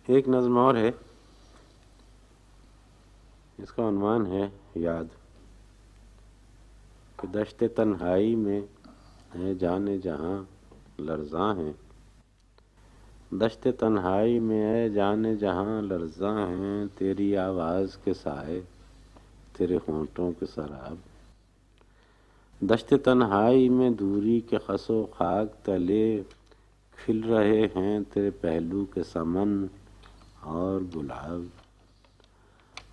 ایک نظم اور ہے، اس کا عنوان ہے یاد کہ دشت تنہائی میں ہے جانے جہاں لرزاں ہیں، دشت تنہائی میں ہے جانے جہاں لرزاں ہیں، تیری آواز کے سائے تیرے ہونٹوں کے سراب، دشت تنہائی میں دوری کے خس و خاک تلے کھل رہے ہیں تیرے پہلو کے سمن اور گلاب،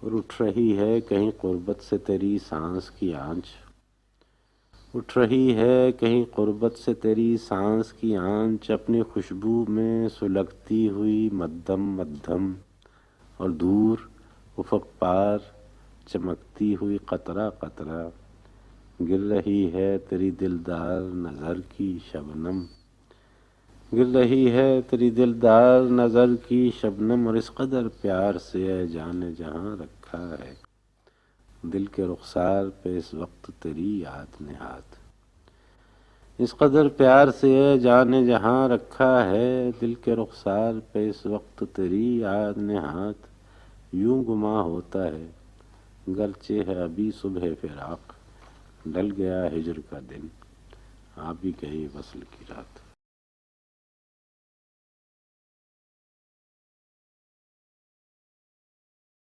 اور اٹھ رہی ہے کہیں قربت سے تیری سانس کی آنچ، اٹھ رہی ہے کہیں قربت سے تیری سانس کی آنچ، اپنی خوشبو میں سلگتی ہوئی مدھم مدھم، اور دور افق پار چمکتی ہوئی قطرہ قطرہ، گر رہی ہے تیری دلدار نظر کی شبنم، گر رہی ہے تیری دلدار نظر کی شبنم، اور اس قدر پیار سے ہے جانے جہاں رکھا ہے دل کے رخسار پہ اس وقت تیری یاد نہاد، اس قدر پیار سے ہے جانے جہاں رکھا ہے دل کے رخسار پہ اس وقت تیری یاد نہاد، یوں گماں ہوتا ہے گرچہ ہے ابھی صبح فراق، ڈل گیا ہجر کا دن آ بھی گئی وصل کی رات۔